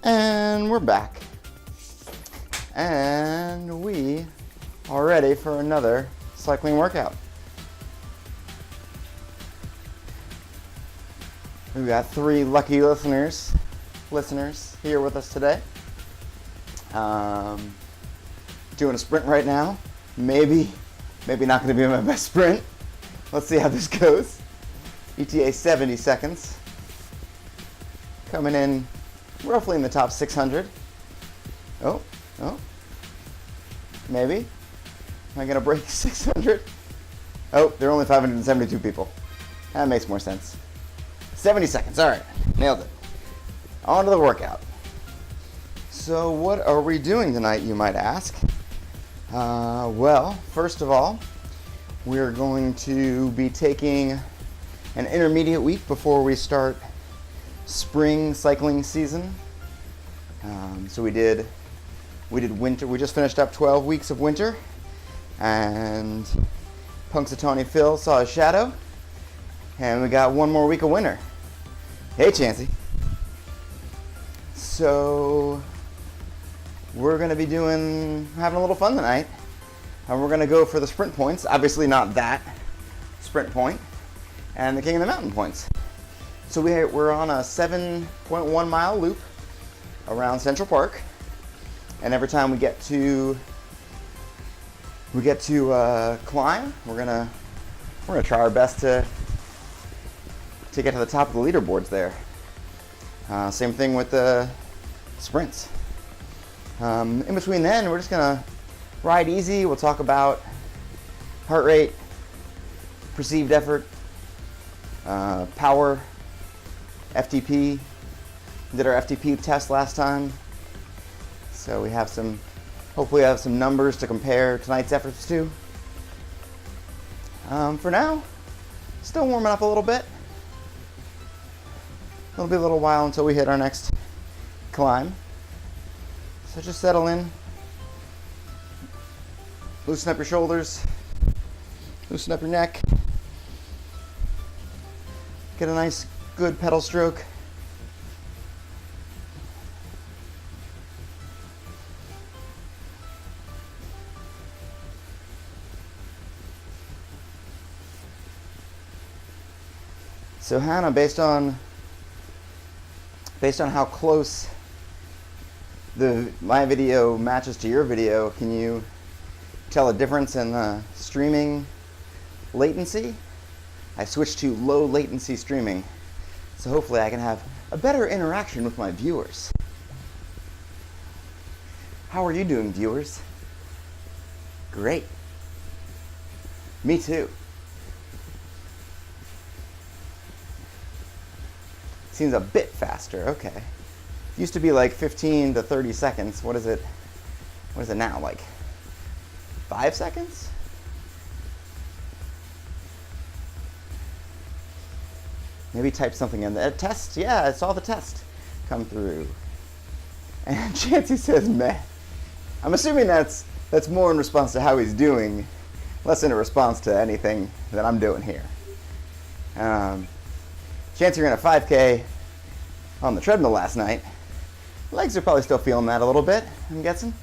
And we're back. And we are ready for another cycling workout. We've got 3 lucky listeners here with us today. Doing a sprint right now. Maybe not going to be my best sprint. Let's see how this goes. ETA 70 seconds. Coming in roughly in the top 600. Oh, maybe. Am I going to break 600? Oh, there are only 572 people. That makes more sense. 70 seconds, all right, nailed it. On to the workout. So what are we doing tonight, you might ask? Well, first of all, we're going to be taking an intermediate week before we start spring cycling season. So we did winter. We just finished up 12 weeks of winter, and Punxsutawney Phil saw a shadow, and we got 1 more week of winter. Hey, Chancey. So we're going to be having a little fun tonight, and we're going to go for the sprint points. Obviously not that sprint point, and the King of the Mountain points. So we're on a 7.1 mile loop around Central Park, and every time we get to climb, we're gonna try our best to get to the top of the leaderboards there. Same thing with the sprints. In between then, we're just gonna ride easy. We'll talk about heart rate, perceived effort, power, FTP. We did our FTP test last time, so we have hopefully have some numbers to compare tonight's efforts to. For now, still warming up a little bit. It'll be a little while until we hit our next climb. So just settle in, loosen up your shoulders, loosen up your neck, get a nice good pedal stroke. So Hannah, based on how close my video matches to your video, can you tell a difference in the streaming latency? I switched to low latency streaming, so hopefully I can have a better interaction with my viewers. How are you doing, viewers? Great. Me too. Seems a bit faster, okay. Used to be like 15 to 30 seconds. What is it now, like 5 seconds? Maybe type something in there. Test, yeah, I saw the test come through. And Chancey says meh. I'm assuming that's more in response to how he's doing, less in a response to anything that I'm doing here. Chancey ran a 5K on the treadmill last night. Legs are probably still feeling that a little bit, I'm guessing.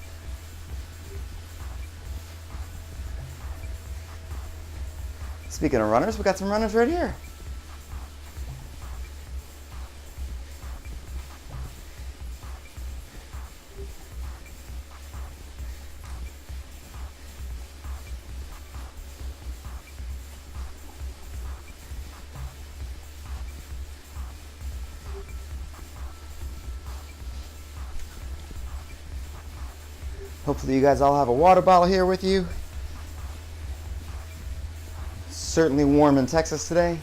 Speaking of runners, we got some runners right here. Hopefully you guys all have a water bottle here with you. Certainly warm in Texas today.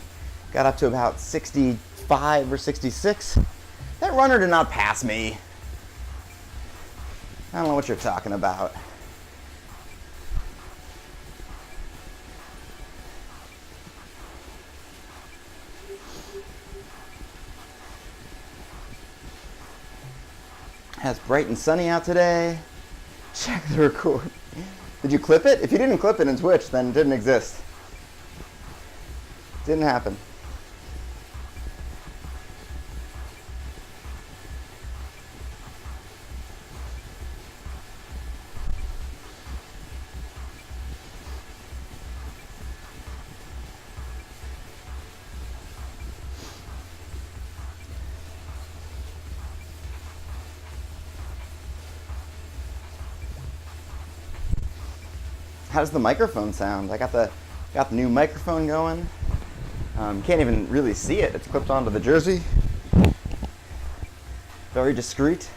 Got up to about 65 or 66. That runner did not pass me. I don't know what you're talking about. It's bright and sunny out today. Check the record. Did you clip it? If you didn't clip it in Twitch, then it didn't exist. Didn't happen. how does the microphone sound? I got the new microphone going. Can't even really see it. It's clipped onto the jersey. Very discreet.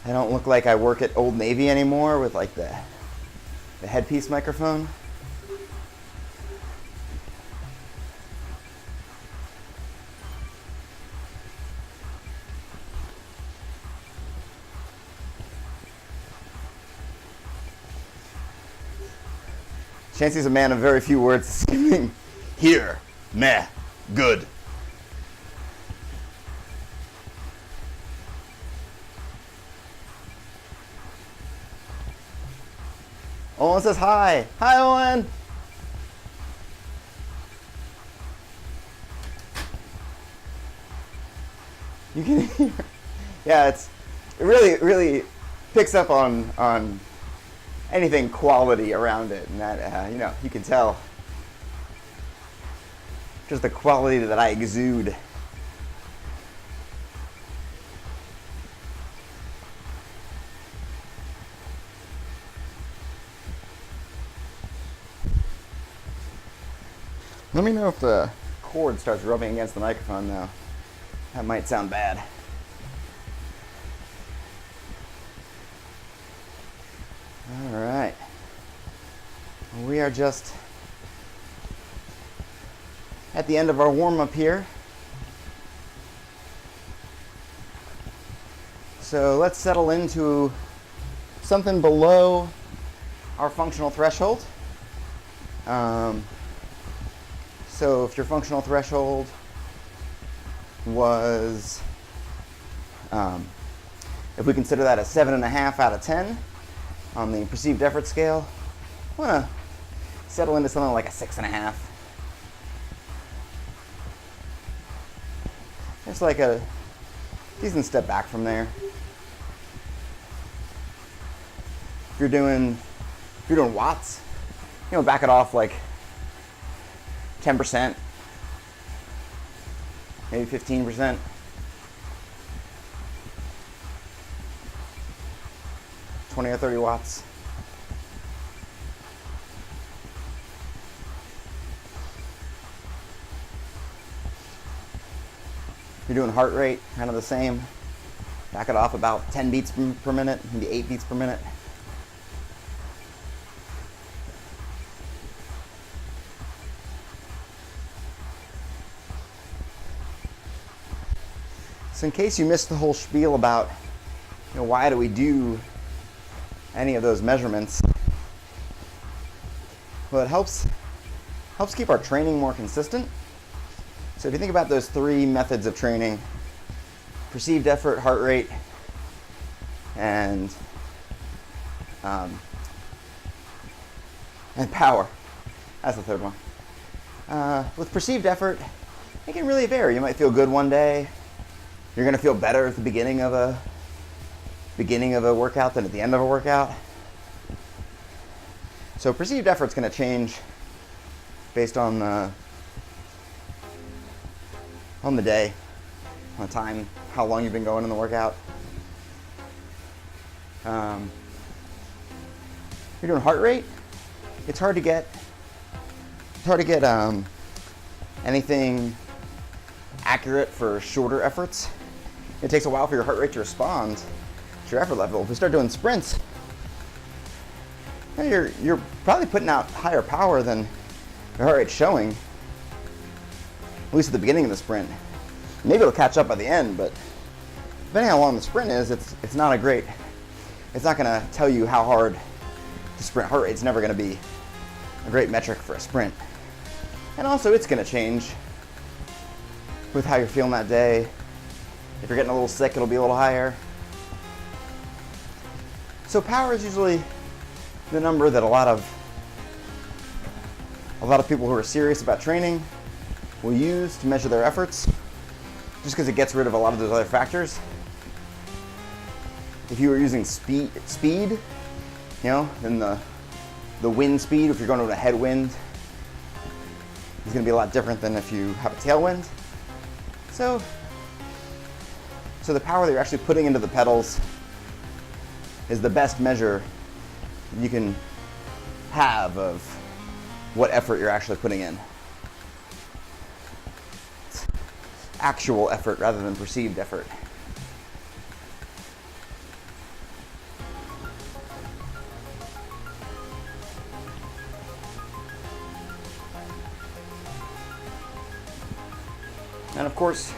I don't look like I work at Old Navy anymore with like the headpiece microphone. Chancey's a man of very few words, screaming, here, meh, good. Owen says hi. Hi, Owen. You can hear. Yeah, it really picks up on anything quality around it, and that you can tell just the quality that I exude. Let me know if the cord starts rubbing against the microphone though. That might sound bad. All right. We are just at the end of our warm-up here. So let's settle into something below our functional threshold. So if your functional threshold was, if we consider that a 7.5 out of 10 on the perceived effort scale, I want to settle into something like a 6.5. Just like a decent step back from there. If you're doing watts, back it off like 10%, maybe 15%. $20 or $30 watts. If you're doing heart rate, kind of the same. Back it off about 10 beats per minute, maybe 8 beats per minute. So in case you missed the whole spiel about, why do we do any of those measurements, well, it helps keep our training more consistent. So if you think about those three methods of training, perceived effort, heart rate, and power, that's the third one. With perceived effort, it can really vary. You might feel good one day. You're going to feel better at the beginning of a workout than at the end of a workout. So perceived effort's going to change based on the day, on the time, how long you've been going in the workout. If you're doing heart rate, it's hard to get anything accurate for shorter efforts. It takes a while for your heart rate to respond to your effort level. If we start doing sprints, you're probably putting out higher power than your heart rate's showing, at least at the beginning of the sprint. Maybe it'll catch up by the end, but depending on how long the sprint is, it's not going to tell you how hard to sprint. Heart rate's never going to be a great metric for a sprint. And also it's going to change with how you're feeling that day. If you're getting a little sick, it'll be a little higher. So power is usually the number that a lot of people who are serious about training will use to measure their efforts, just because it gets rid of a lot of those other factors. If you were using speed, then the wind speed, if you're going to a headwind, is going to be a lot different than if you have a tailwind. So the power that you're actually putting into the pedals is the best measure you can have of what effort you're actually putting in. It's actual effort rather than perceived effort. And of course,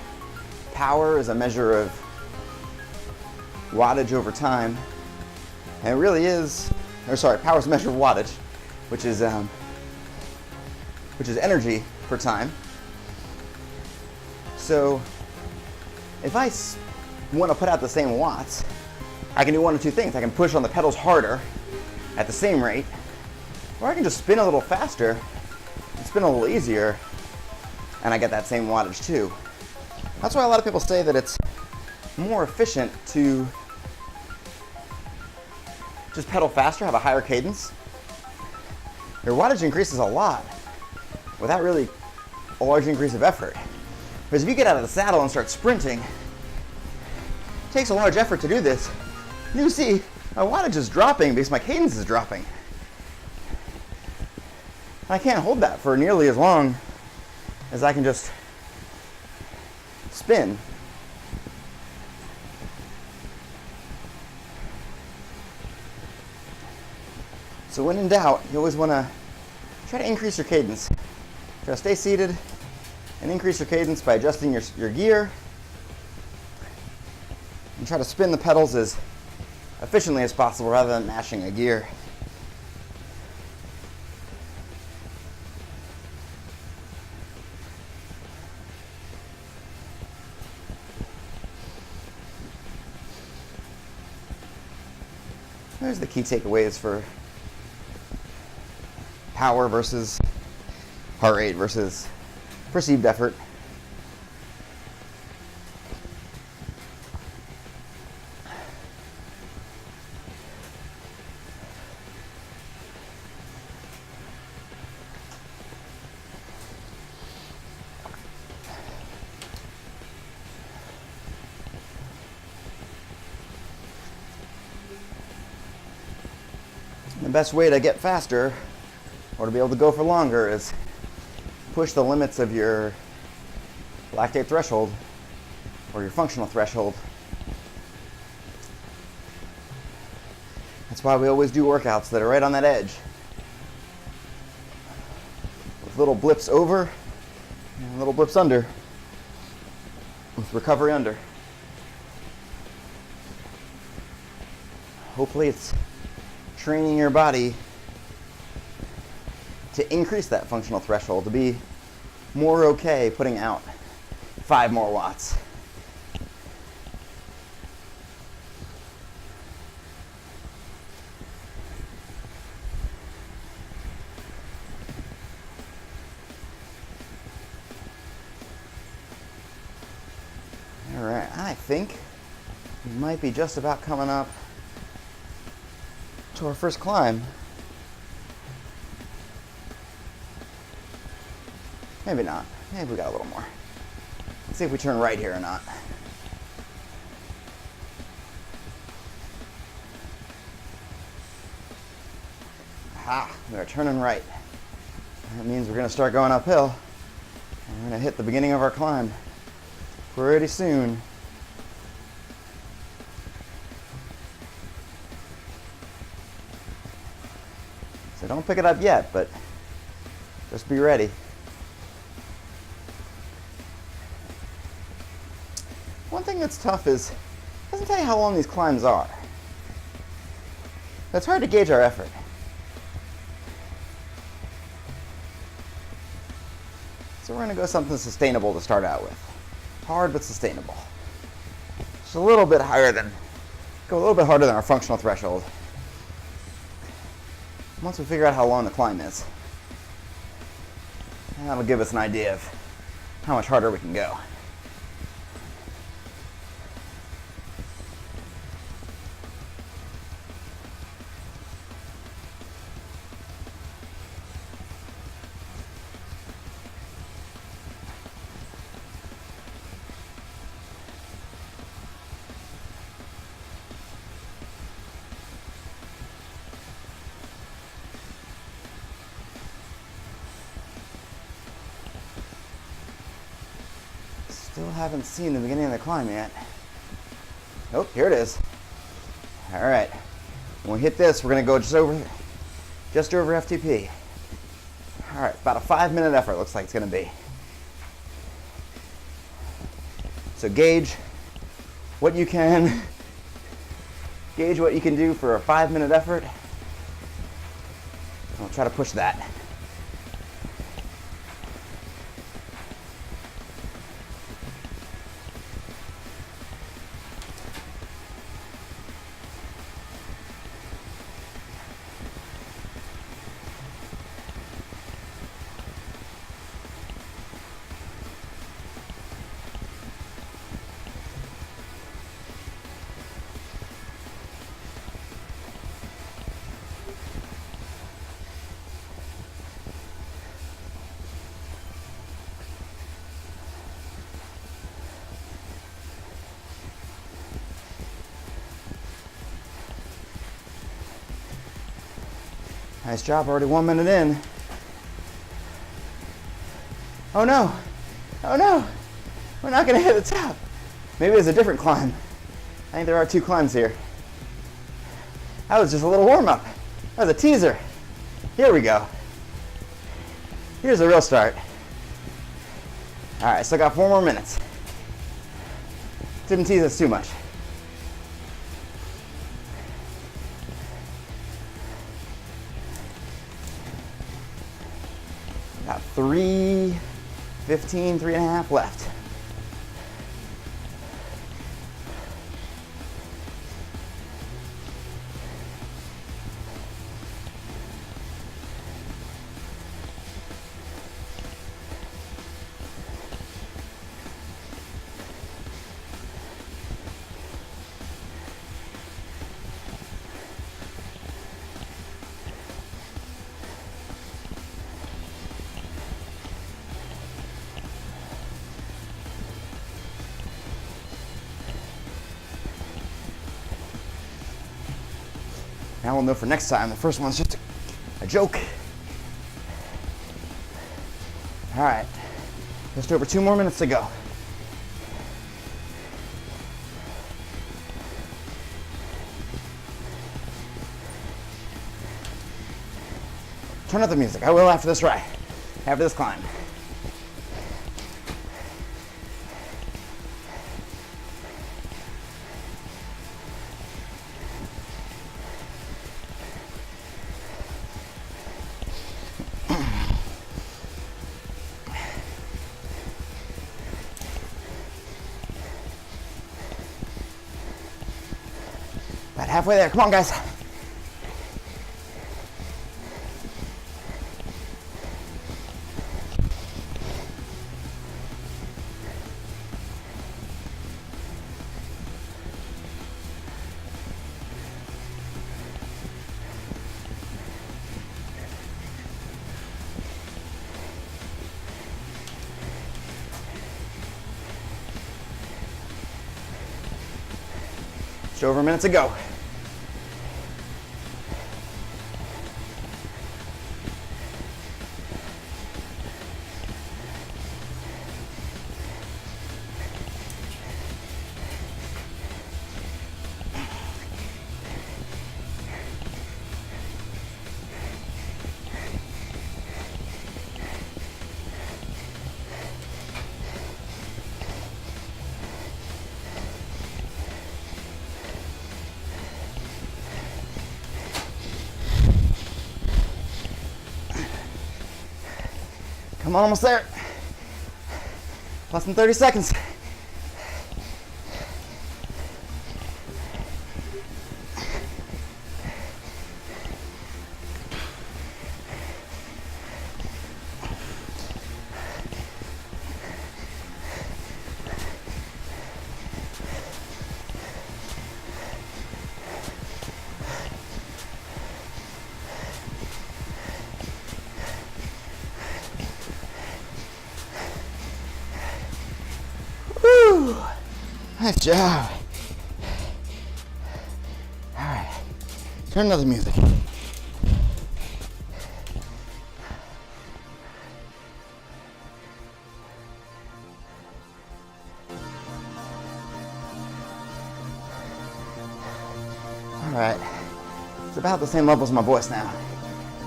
power is a measure of wattage over time. And it really is, power is a measure of wattage, which is energy per time. So if I want to put out the same watts, I can do one of two things. I can push on the pedals harder at the same rate, or I can just spin a little faster and spin a little easier, and I get that same wattage too. That's why a lot of people say that it's more efficient to just pedal faster, have a higher cadence. Your wattage increases a lot without really a large increase of effort. Because if you get out of the saddle and start sprinting, it takes a large effort to do this. You see, my wattage is dropping because my cadence is dropping. And I can't hold that for nearly as long as I can just spin. So when in doubt, you always want to try to increase your cadence. Try to stay seated and increase your cadence by adjusting your gear. And try to spin the pedals as efficiently as possible rather than mashing a gear. There's the key takeaways for power versus heart rate versus perceived effort. The best way to get faster or to be able to go for longer is push the limits of your lactate threshold or your functional threshold. That's why we always do workouts that are right on that edge, with little blips over and little blips under, with recovery under. Hopefully it's training your body to increase that functional threshold, to be more okay putting out 5 more watts. All right, I think we might be just about coming up to our first climb. Maybe not. Maybe we got a little more. Let's see if we turn right here or not. Aha, we are turning right. That means we're going to start going uphill. And we're going to hit the beginning of our climb pretty soon. So don't pick it up yet, but just be ready. One thing that's tough is, it doesn't tell you how long these climbs are. It's hard to gauge our effort. So we're going to go something sustainable to start out with. Hard but sustainable. Just a little bit higher than, go a little bit harder than our functional threshold. Once we figure out how long the climb is, that'll give us an idea of how much harder we can go. Still haven't seen the beginning of the climb yet. Oh, here it is. All right. When we hit this, we're going to go just over FTP. All right, about a 5-minute effort looks like it's going to be. So gauge what you can do for a 5-minute effort. I'll try to push that. Nice job, already 1 minute in. Oh no, oh no, we're not gonna hit the top. Maybe it's a different climb. I think there are 2 climbs here. That was just a little warm up. That was a teaser. Here we go. Here's the real start. All right, still got 4 more minutes. Didn't tease us too much. About 3:15, 3.5 left. Now we'll know for next time. The first one's just a joke. All right, just over 2 more minutes to go. Turn up the music. I will after this ride, after this climb. About halfway there. Come on, guys. Just over a minute to go. Come on, almost there. Less than 30 seconds. Nice job. All right, turn to the music. right. It's about the same level as my voice now.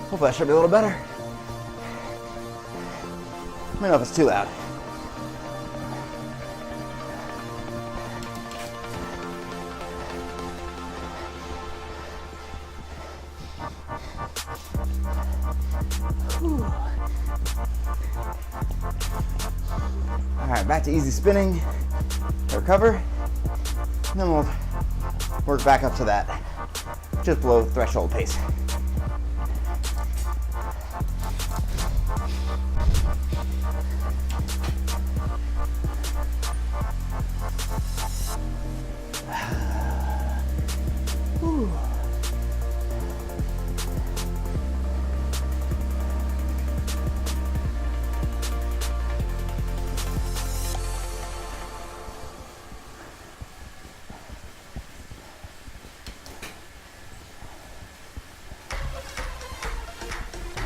Hopefully that should be a little better. Let me know if it's too loud. Whew. All right, back to easy spinning. Recover. And then we'll work back up to that just below threshold pace.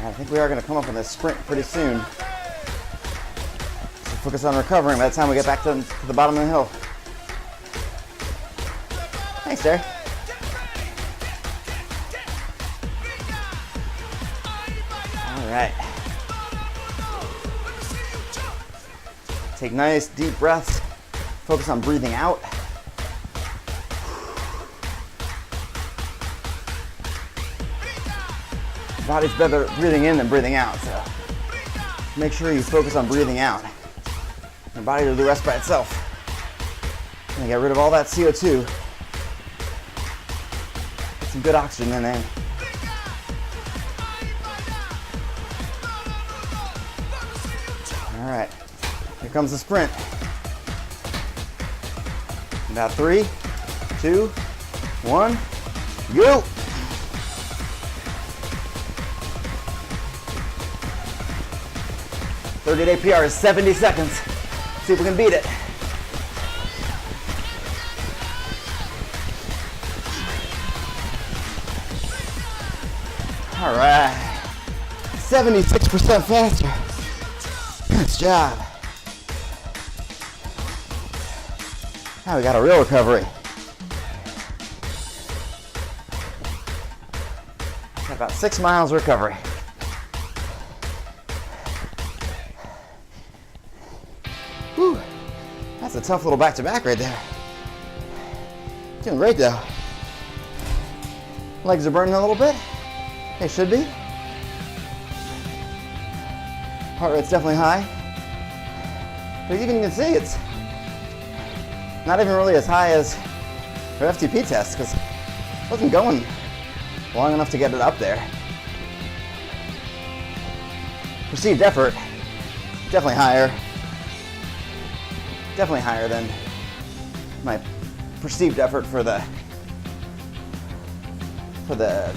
I think we are going to come up on this sprint pretty soon. So focus on recovering by the time we get back to the bottom of the hill. Thanks, Derek. All right. Take nice deep breaths. Focus on breathing out. Body's better breathing in than breathing out, so make sure you focus on breathing out. Your body will do the rest by itself. And get rid of all that CO2. Get some good oxygen in there. All right, here comes the sprint. About 3, 2, 1, go! Day PR is 70 seconds. See if we can beat it. All right. 76% faster. Nice job. Now we got a real recovery. Got about 6 miles recovery. Whew. That's a tough little back-to-back right there. Doing great though. Legs are burning a little bit. They should be. Heart rate's definitely high. But even you can see it's not even really as high as our FTP test because it wasn't going long enough to get it up there. Perceived effort, definitely higher. Definitely higher than my perceived effort for the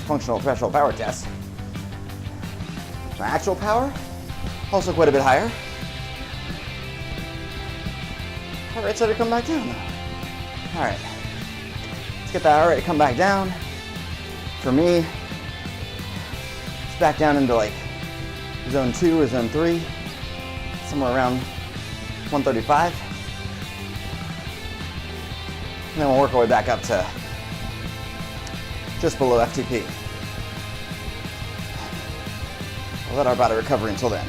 functional threshold power test. My actual power, also quite a bit higher. Heart rate started to come back down though. All right, let's get that heart rate to come back down. For me, it's back down into like zone 2 or zone 3, somewhere around 135. And then we'll work our way back up to just below FTP. We'll let our body recover until then.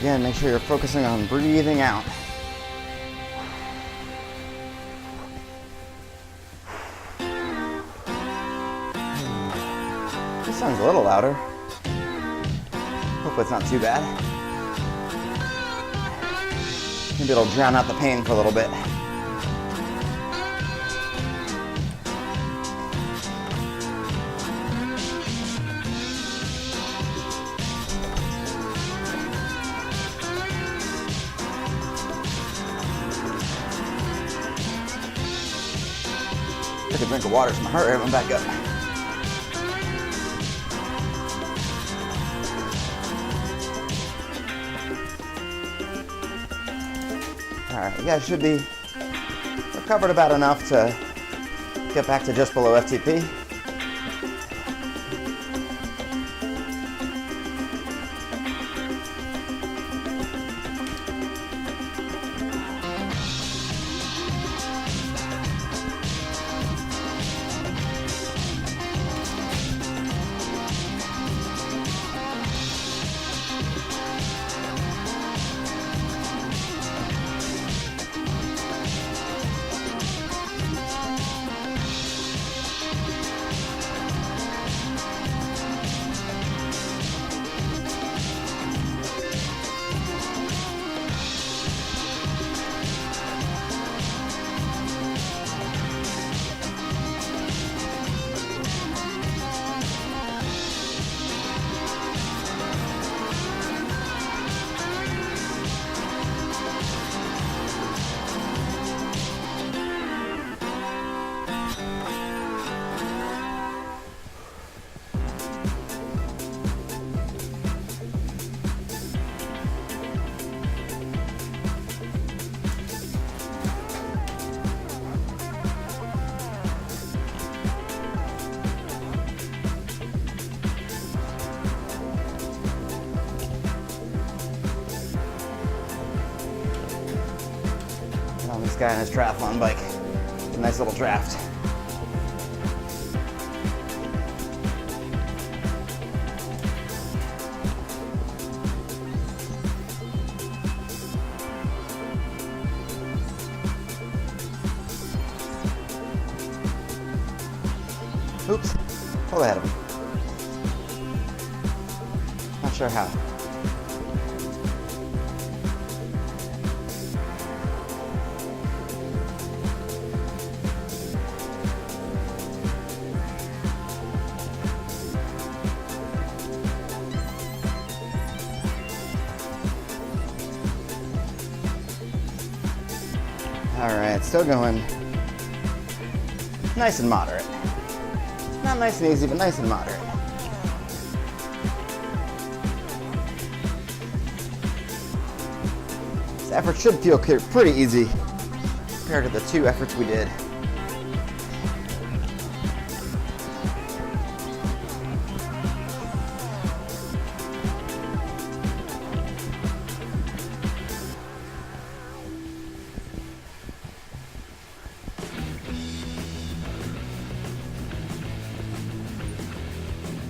Again, make sure you're focusing on breathing out. This sounds a little louder. Hopefully it's not too bad. Maybe it'll drown out the pain for a little bit. Took a drink of water, so my heart rate went back up. Alright, you guys should be recovered about enough to get back to just below FTP. This guy on his triathlon bike. A nice little draft. Oops, pull ahead of him. Not sure how. Alright, still going. Nice and moderate. Not nice and easy, but nice and moderate. This effort should feel pretty easy compared to the two efforts we did.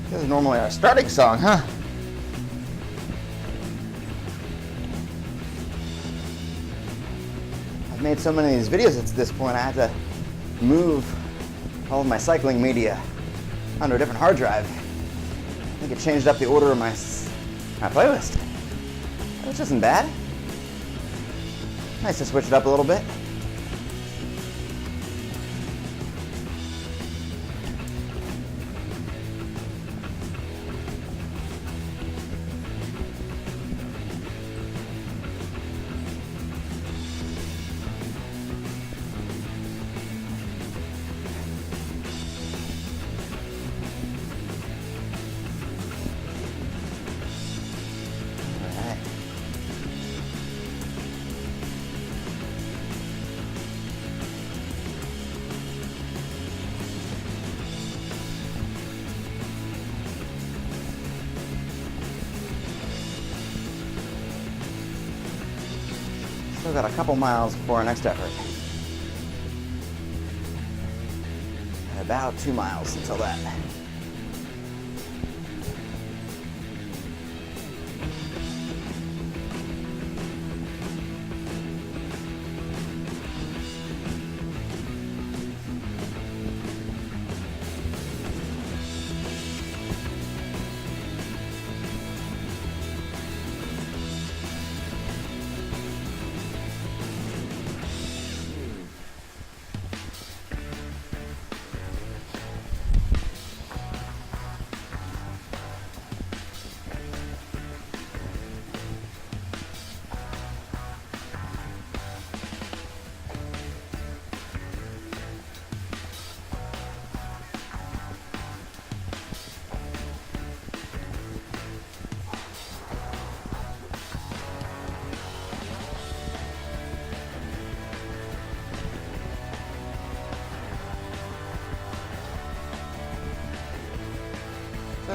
This is normally our starting song, huh? I've made so many of these videos at this point, I had to move all of my cycling media onto a different hard drive. I think it changed up the order of my playlist, which isn't bad. Nice to switch it up a little bit. Still got a couple miles before our next effort. And about 2 miles until that.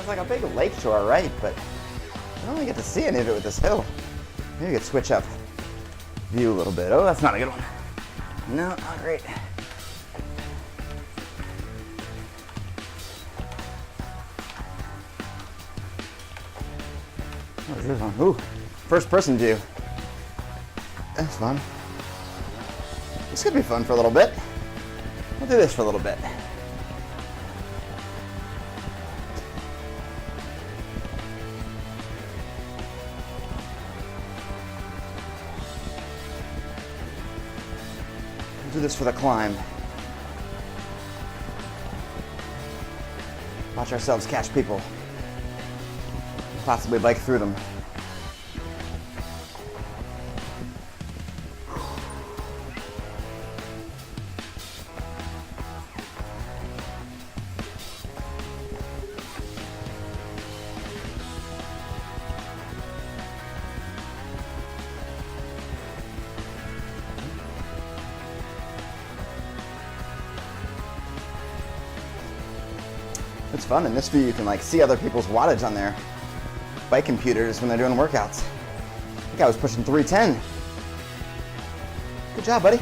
like a big lake to our right, but I don't really get to see any of it with this hill. Maybe we could switch up view a little bit. Oh, that's not a good one. No, not great. What is this one? Ooh, first person view. That's fun. This could be fun for a little bit. We'll do this for a little bit. We'll do this for the climb. Watch ourselves catch people. Possibly bike through them. It's fun. In this view, you can like see other people's wattage on their bike computers when they're doing workouts. I think I was pushing 310. Good job, buddy.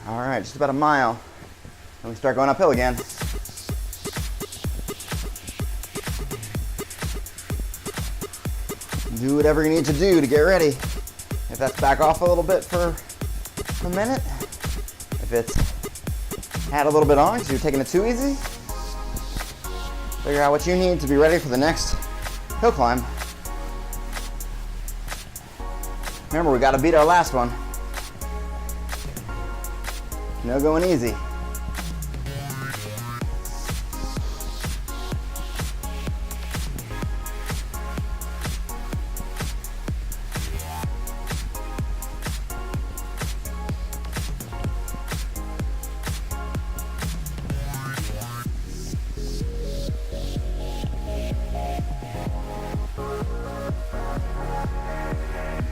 All right, just about a mile. Then we start going uphill again. Do whatever you need to do to get ready. If that's back off a little bit for a minute, if it's add a little bit on because you're taking it too easy, figure out what you need to be ready for the next hill climb. Remember, we got to beat our last one. No going easy.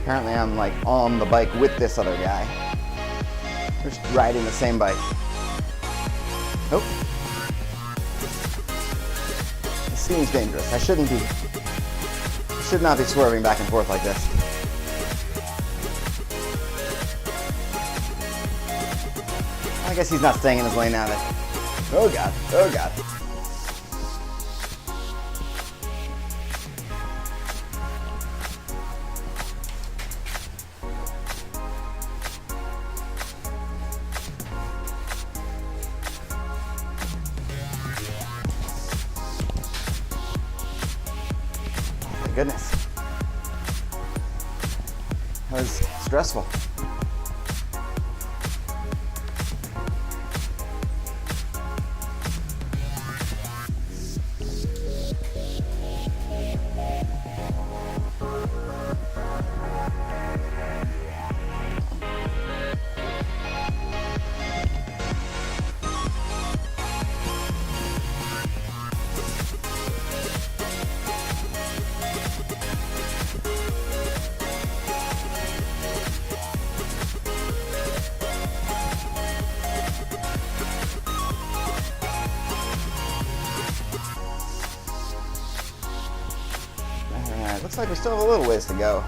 Apparently I'm like on the bike with this other guy. We're just riding the same bike. Oh. This seems dangerous. I should not be swerving back and forth like this. I guess he's not staying in his lane now then. Oh God, oh God. Goodness. That was stressful. Looks like we still have a little ways to go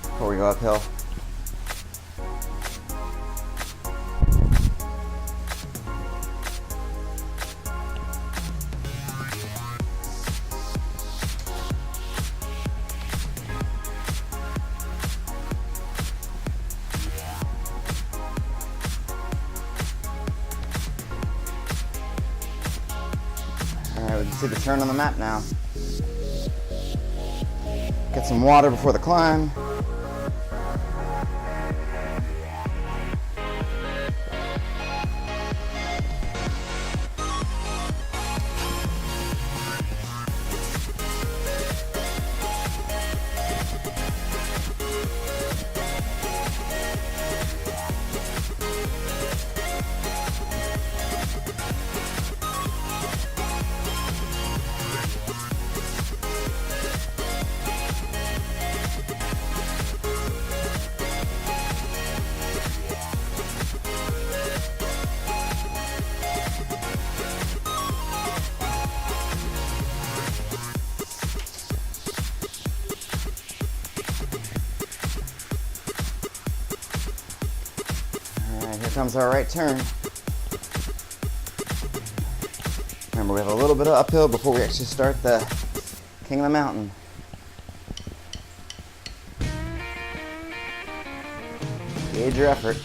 before we go uphill. All right, we can see the turn on the map now. Get some water before the climb. Here comes our right turn. Remember, we have a little bit of uphill before we actually start the King of the Mountain. Gauge your effort.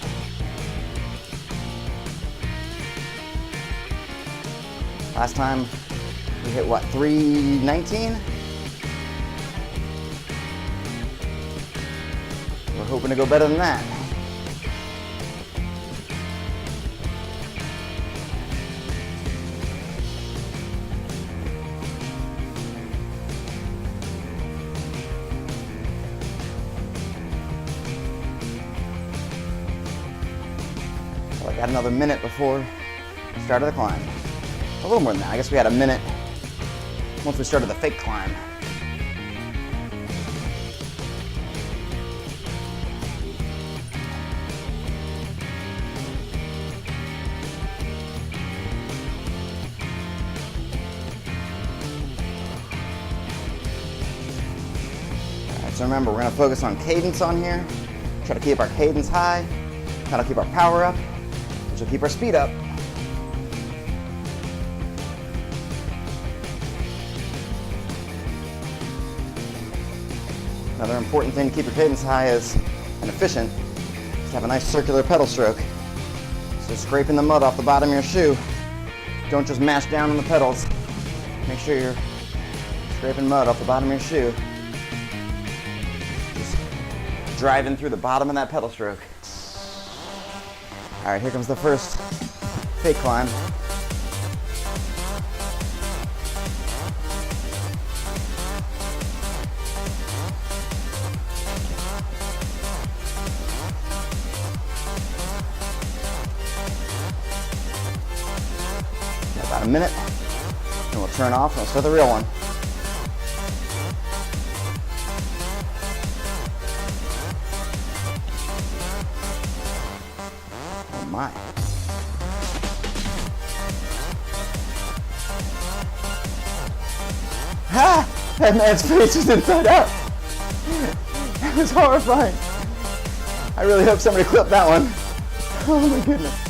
Last time we hit what, 319? We're hoping to go better than that. So I got another minute before the start of the climb. A little more than that. I guess we had a minute once we started the fake climb. Alright, so remember, we're going to focus on cadence on here. Try to keep our cadence high. Try to keep our power up, which will keep our speed up. Another important thing to keep your cadence high is, and efficient, is to have a nice circular pedal stroke. So scraping the mud off the bottom of your shoe. Don't just mash down on the pedals. Make sure you're scraping mud off the bottom of your shoe. Just driving through the bottom of that pedal stroke. All right, here comes the first fake climb. About a minute, and we'll turn off and we'll start the real one. Oh my. Ha! That man's face is inside out. That was horrifying. I really hope somebody clipped that one. Oh my goodness.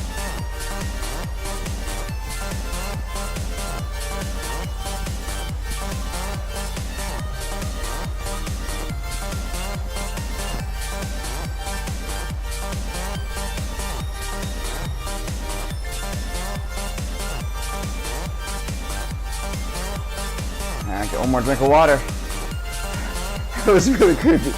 Get one more drink of water. That was really creepy.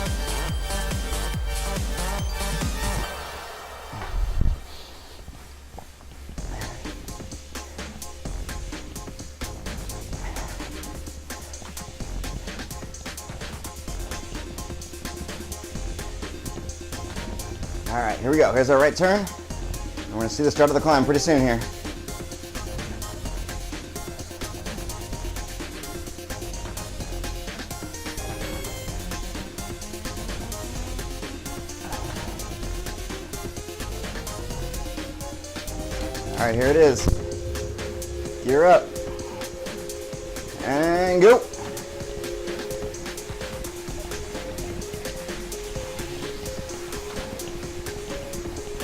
All right, here we go. Here's our right turn. And we're going to see the start of the climb pretty soon here. All right, here it is. Gear up. And go.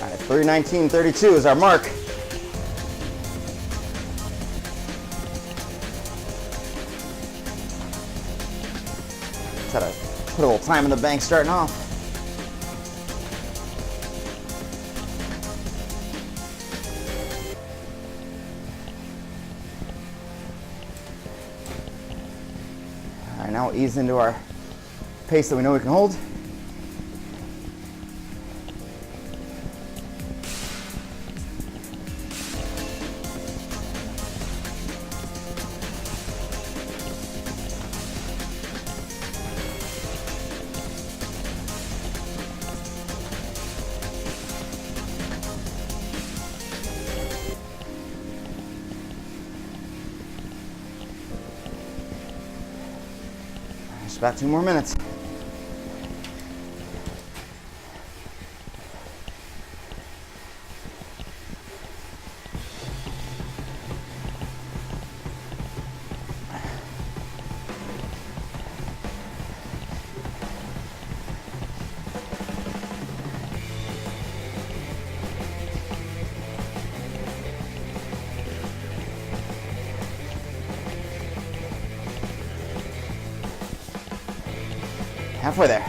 All right, 3:19:32 is our mark. Try to put a little time in the bank starting off. All right, now we'll ease into our pace that we know we can hold. Just about 2 more minutes. Halfway there.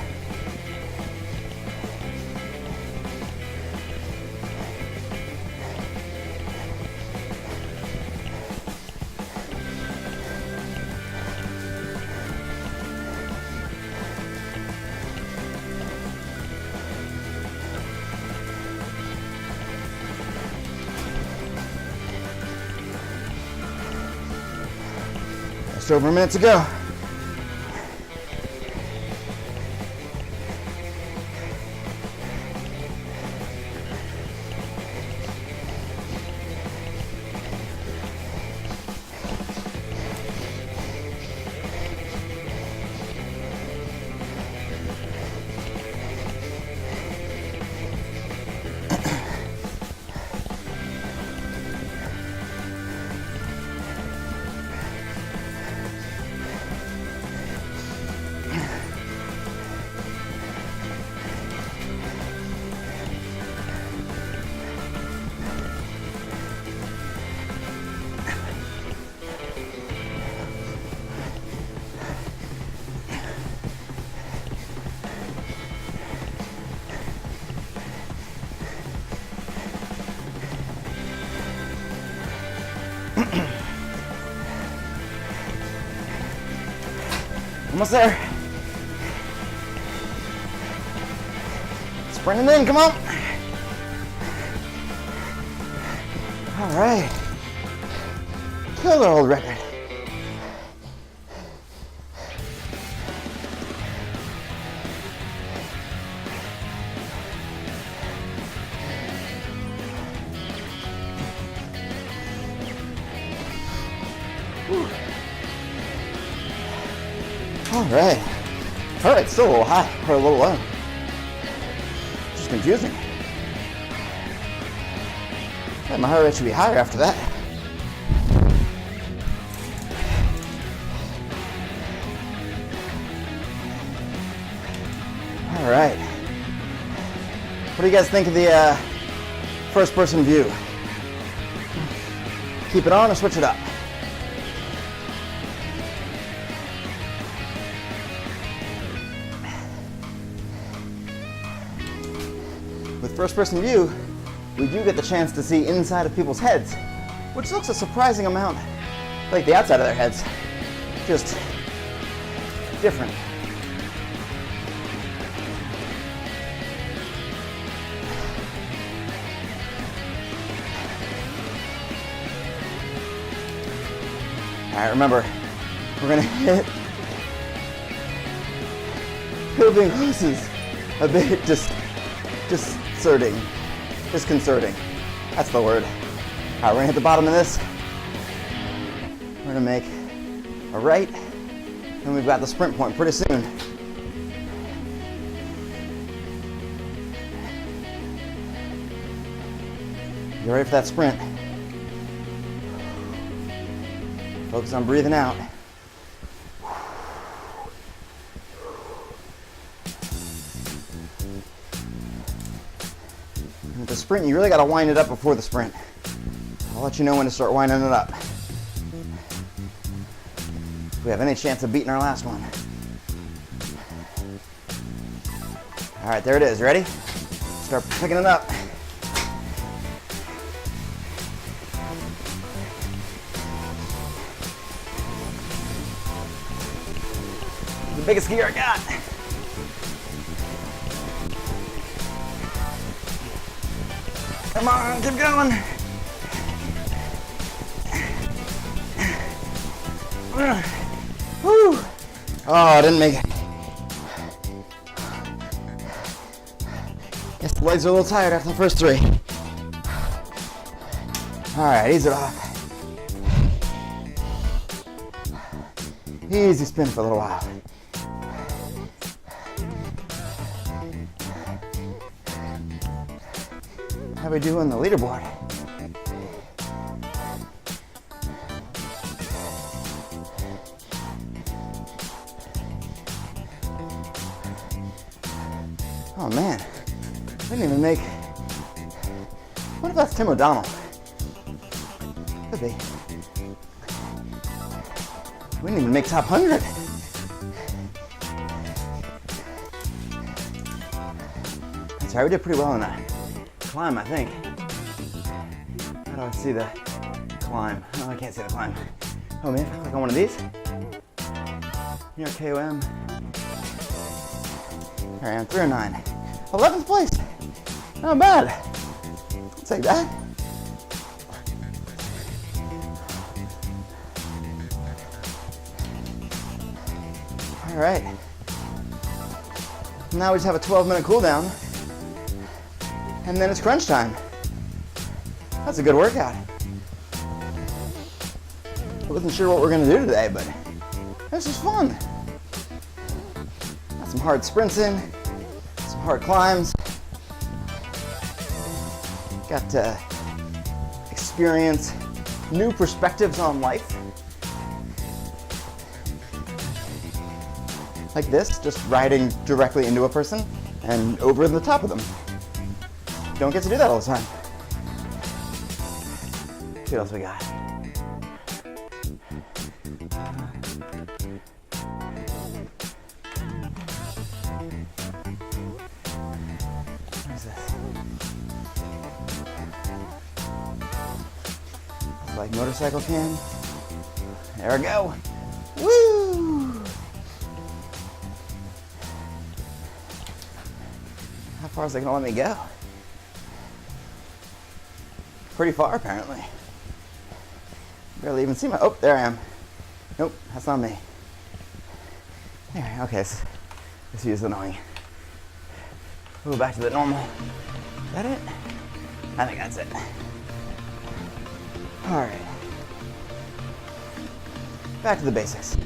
Just over a minute to go. Almost there. Sprinting in, come on. All right. Killer old record. Whew. All right. All right, still a little high or a little low. Just confusing. Yeah, my heart rate should be higher after that. All right. What do you guys think of the first person view? Keep it on or switch it up? With first person view, we do get the chance to see inside of people's heads, which looks a surprising amount like the outside of their heads, just different. All right, remember, we're gonna hit being close is a bit disconcerting. That's the word. All right, we're gonna hit the bottom of this. We're gonna make a right, and we've got the sprint point pretty soon. You ready for that sprint? Focus on breathing out. And with the sprint, you really got to wind it up before the sprint. I'll let you know when to start winding it up. If we have any chance of beating our last one. All right, there it is. Ready? Start picking it up. The biggest gear I got. Come on, keep going. Woo. Oh, I didn't make it. Guess the legs are a little tired after the first three. All right, ease it off. Easy spin for a little while. How we do on the leaderboard? Oh man, we didn't even make. What if that's Tim O'Donnell? Could be. We didn't even make top 100. Sorry, we did pretty well on that climb, I think. How do I see the climb? Oh, I can't see the climb. Oh man, if I click on one of these. Near KOM. Here I am, 309. 11th place. Not bad. I'll take that. All right. Now we just have a 12-minute cool down, and then it's crunch time. That's a good workout. I wasn't sure what we're gonna do today, but this is fun. Got some hard sprints in, some hard climbs. Got to experience new perspectives on life. Like this, just riding directly into a person and over the top of them. Don't get to do that all the time. Let's see what else we got. What is this? It's like motorcycle cam. There we go. Woo! How far is it gonna let me go? Pretty far, apparently. Barely even see my, oh, there I am. Nope, that's not me. There, okay, this view is annoying. We'll go back to the normal. Is that it? I think that's it. All right. Back to the basics.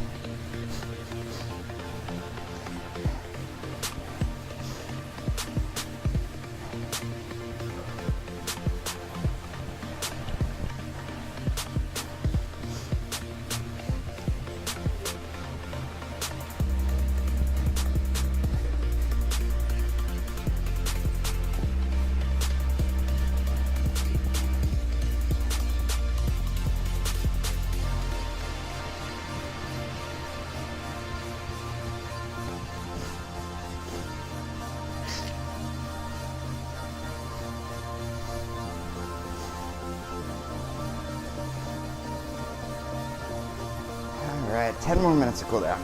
All right, 10 more minutes to cool down.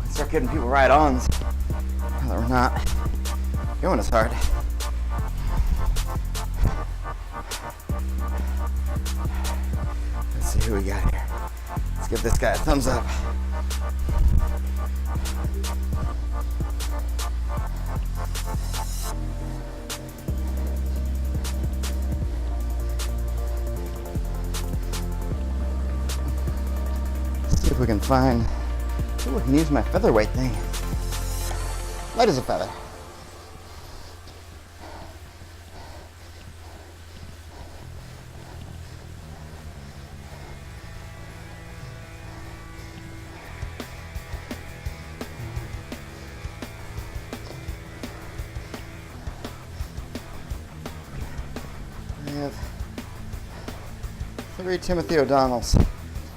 Start getting people ride-ons. Now that we're not going as hard. Let's see who we got here. Let's give this guy a thumbs up. Let's see if we can find. Ooh, I can use my featherweight thing. Light as a feather. I have 3 Timothy O'Donnells,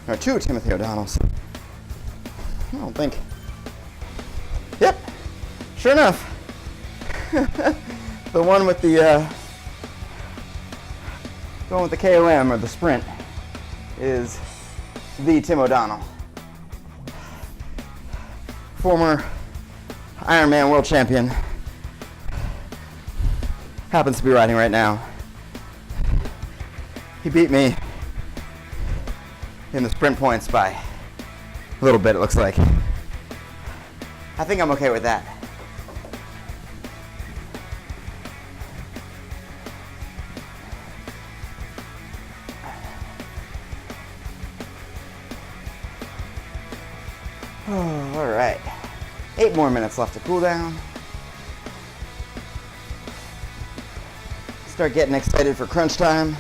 or 2 Timothy O'Donnells. I don't think. Yep, sure enough. The one with the going with the KOM or the sprint is the Tim O'Donnell, former Ironman world champion. Happens to be riding right now. He beat me in the sprint points by a little bit, it looks like. I think I'm okay with that. Oh, all right. 8 more minutes left to cool down. Start getting excited for crunch time.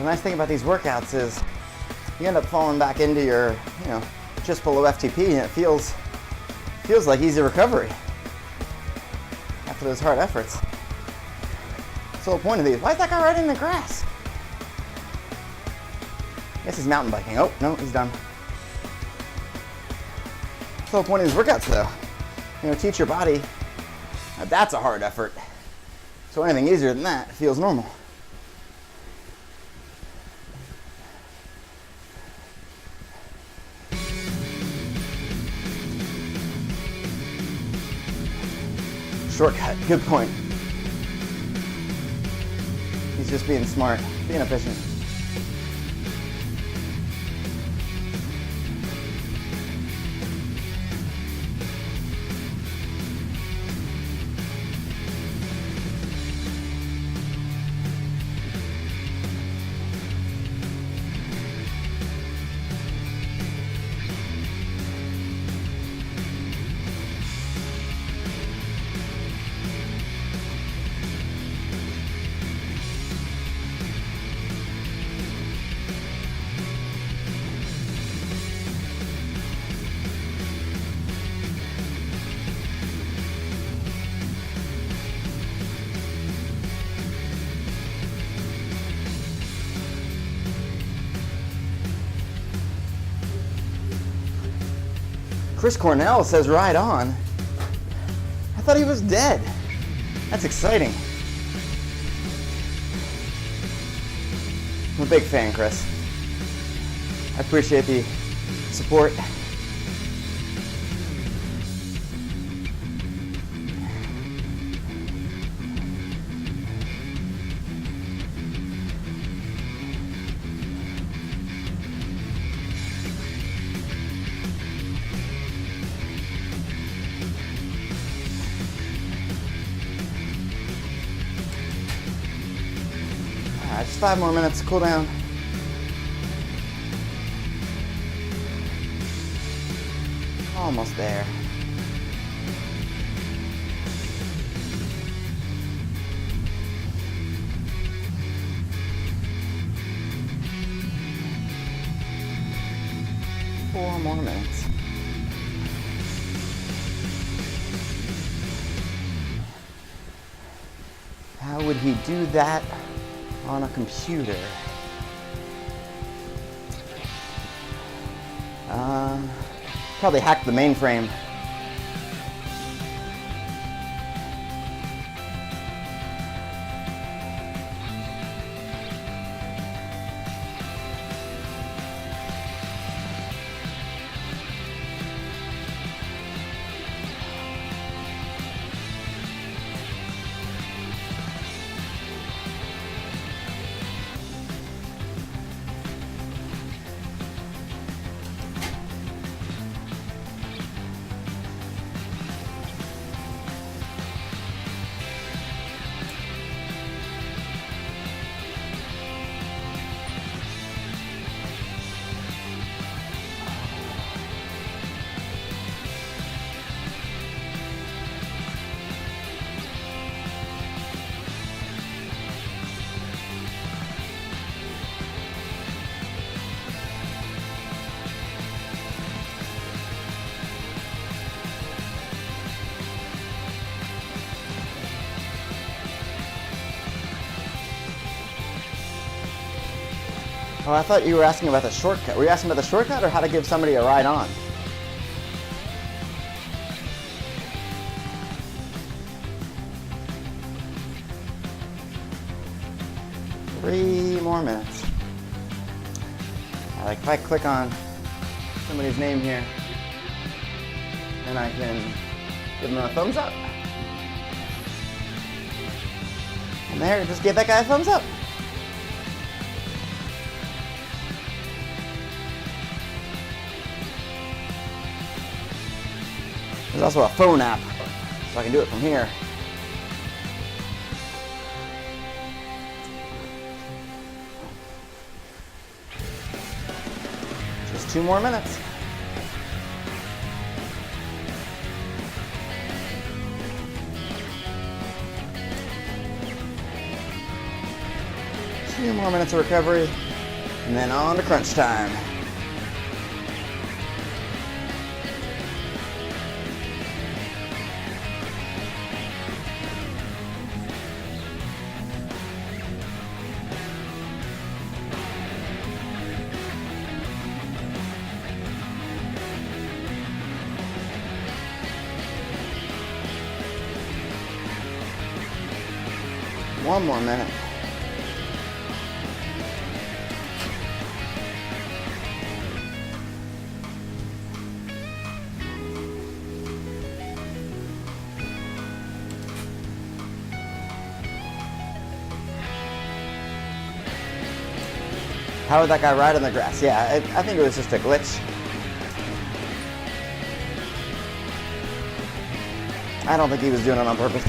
nice thing about these workouts is you end up falling back into your, just below FTP, and it feels like easy recovery after those hard efforts. That's the whole point of these. Why is that guy riding in the grass? I guess he's mountain biking. Oh, no, he's done. That's the whole point of these workouts, though. Teach your body that that's a hard effort. So anything easier than that feels normal. Shortcut, good point. He's just being smart, being efficient. Chris Cornell says ride on. I thought he was dead. That's exciting. I'm a big fan, Chris. I appreciate the support. Just 5 more minutes, cool down. Almost there. Four more minutes. How would he do that on a computer? Probably hack the mainframe. Oh, I thought you were asking about the shortcut. Were you asking about the shortcut or how to give somebody a ride on? Three more minutes. Like if I click on somebody's name here, then I can give them a thumbs up. And there, just give that guy a thumbs up. There's also a phone app, so I can do it from here. Just 2 more minutes. 2 more minutes of recovery, and then on to crunch time. One more minute. How would that guy ride on the grass? Yeah, I think it was just a glitch. I don't think he was doing it on purpose.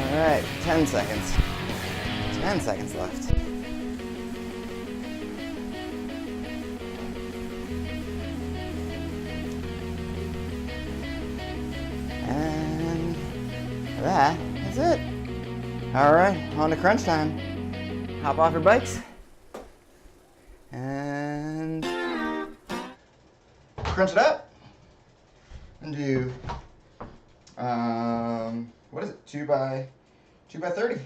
All right, 10 seconds. 10 seconds left. And that is it. All right, on to crunch time. Hop off your bikes and crunch it up and do what is it? 2 by 30.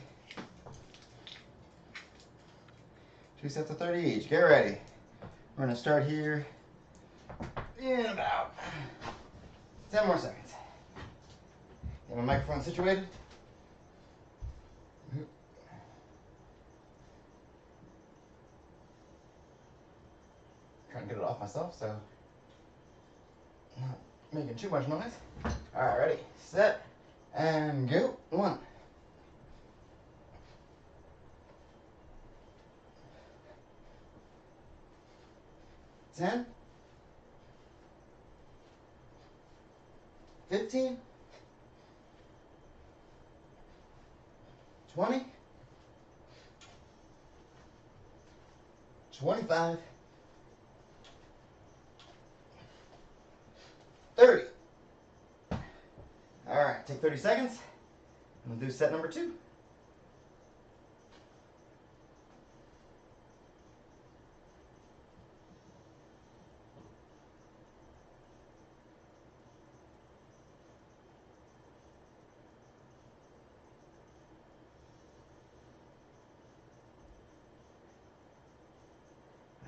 2 sets of 30 each. Get ready. We're gonna start here in about 10 more seconds. Get my microphone situated. Trying to get it off myself, so not making too much noise. All right, ready, set, and go. 1. 10. 15. 20. 25. 30. All right, take 30 seconds, and we'll do set number 2.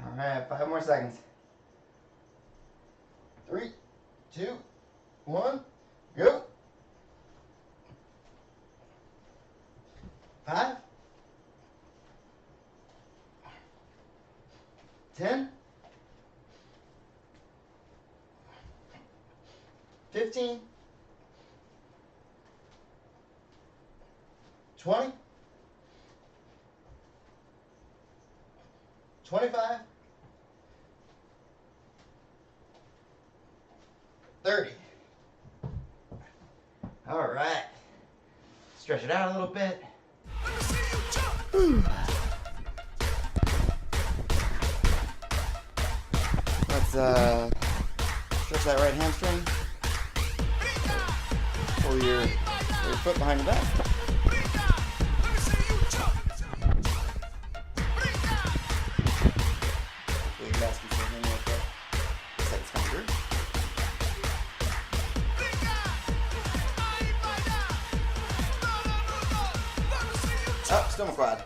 All right, 5 more seconds. 3, 2, 1, go. 5, 10, 15, 20, 25, 30. All right. Stretch it out a little bit. Let's stretch that right hamstring. Pull your foot behind your back. Big basket for him right there. Looks like it's coming through. Oh, still my quad.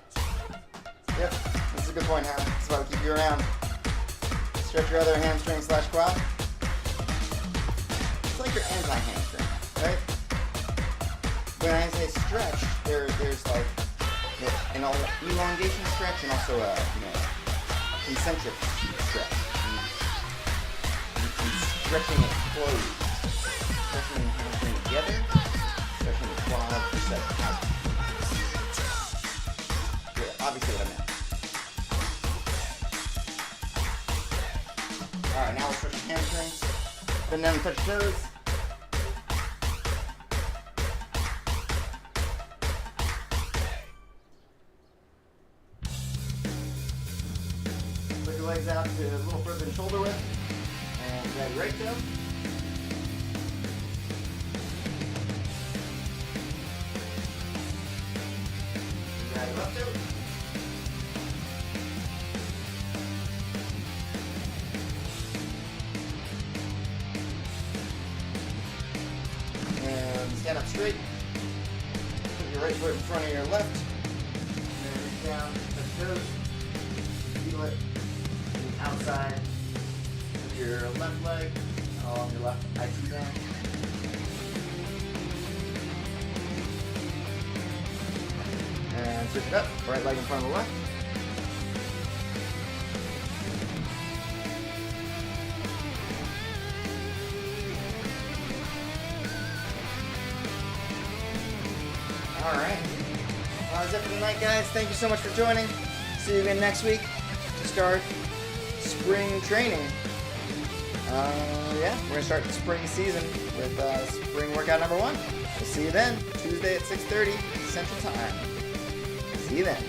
Yep, this is a good point, Howard. This is why we keep you around. Stretch your other hamstring / quad. It's like your anti-hamstring, right? When I say stretch, there's like an elongation stretch and also a concentric stretch. And stretching it closed. Stretching the hamstring together. Stretching the quad to set out. Obviously what I meant. Alright, now we'll stretch the hamstrings. Bend down and touch toes. legs out to a little further than shoulder width. And drag right toe. Drag left toe. And stand up straight. Put your right foot in front of your left. And then reach down, touch toes. Feel it on the outside of your left leg, along your left IT band. And switch it up, right leg in front of the left. Alright. Well, that's it for tonight, guys. Thank you so much for joining. See you again next week to start spring training. Yeah, we're going to start the spring season with spring workout number 1. We'll see you then, Tuesday at 6:30 Central Time. See you then.